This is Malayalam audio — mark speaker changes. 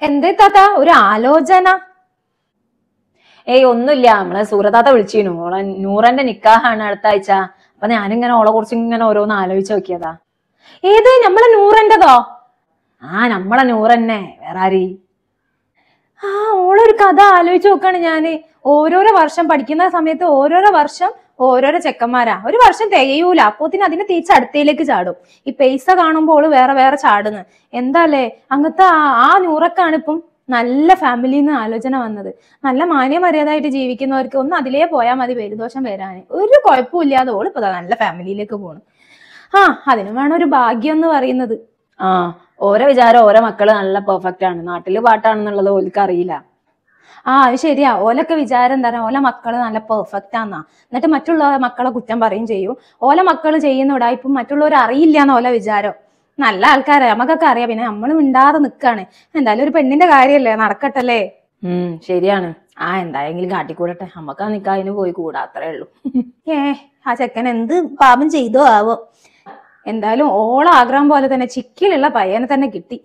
Speaker 1: എന്തേ താത്ത ഒരു ആലോചന?
Speaker 2: ഏയ് ഒന്നുമില്ല, നമ്മളെ സൂറത്താത്ത വിളിച്ചിരുന്നു. ഓളെ നൂറന്റെ നിക്കാഹാണ് അടുത്ത ആഴ്ച. അപ്പൊ ഞാനിങ്ങനെ ഓളെ കുറിച്ച് ഇങ്ങനെ ഓരോന്ന് ആലോചിച്ച് നോക്കിയതാ.
Speaker 1: ഏത് നമ്മളെ നൂറന്റെതോ?
Speaker 2: നമ്മളെ നൂറന്നെ, വേറെ ആര്?
Speaker 1: ഓളൊരു കഥ ആലോചിച്ച് നോക്കാണ് ഞാന്. ഓരോരോ വർഷം പഠിക്കുന്ന സമയത്ത് ഓരോരോ വർഷം ഓരോരോ ചെക്കന്മാരാ. ഒരു വർഷം തികയൂല, അപ്പോത്തിന് അതിനെ തിരിച്ച് അടുത്തയിലേക്ക് ചാടും. ഈ പൈസ കാണുമ്പോൾ ഓള് വേറെ വേറെ ചാടുന്നു. എന്താല്ലേ അങ്ങനത്തെ ആ നൂറക്കാണ് ഇപ്പം നല്ല ഫാമിലിന്ന് ആലോചന വന്നത്. നല്ല മാന്യമര്യാദയായിട്ട് ജീവിക്കുന്നവർക്ക് ഒന്ന് അതിലേ പോയാൽ മതി പേരുദോഷം വരാന്. ഒരു കുഴപ്പമില്ലാതെ ഓള് ഇപ്പൊ നല്ല ഫാമിലിയിലേക്ക് പോണു. അതിന് വേണം ഒരു ഭാഗ്യം എന്ന് പറയുന്നത്.
Speaker 2: ഓരോ വിചാരം ഓരോ മക്കള് നല്ല പെർഫെക്റ്റ് ആണ്, നാട്ടില് പാട്ടാണെന്നുള്ളത് ഓൽക്ക് അറിയില്ല.
Speaker 1: അത് ശരിയാ. ഓലൊക്കെ വിചാരം എന്താ പറയാ, ഓല മക്കള് നല്ല പെർഫെക്റ്റ് ആന്നാ. എന്നിട്ട് മറ്റുള്ള മക്കളെ കുറ്റം പറയും ചെയ്യും. ഓല മക്കള് ചെയ്യുന്ന ഉടായിപ്പും മറ്റുള്ളവർ അറിയില്ലാന്ന് ഓല വിചാരം. നല്ല ആൾക്കാരെ നമുക്കൊക്കെ അറിയാം, പിന്നെ നമ്മള് മിണ്ടാതെ നിക്കാണ്. എന്തായാലും ഒരു പെണ്ണിന്റെ കാര്യല്ലേ, നടക്കട്ടല്ലേ.
Speaker 2: ശരിയാണ്. എന്തായെങ്കിലും കാട്ടിക്കൂടട്ടെ, നമ്മക്ക് ആ നിക്കാഹിന് പോയി കൂടാ, അത്രേ ഉള്ളൂ.
Speaker 1: ആ ചെക്കൻ എന്ത് പാപം ചെയ്തോ ആവോ. എന്തായാലും ഓള ആഗ്രഹം പോലെ തന്നെ ചിക്കിലുള്ള പയ്യനെ തന്നെ കിട്ടി.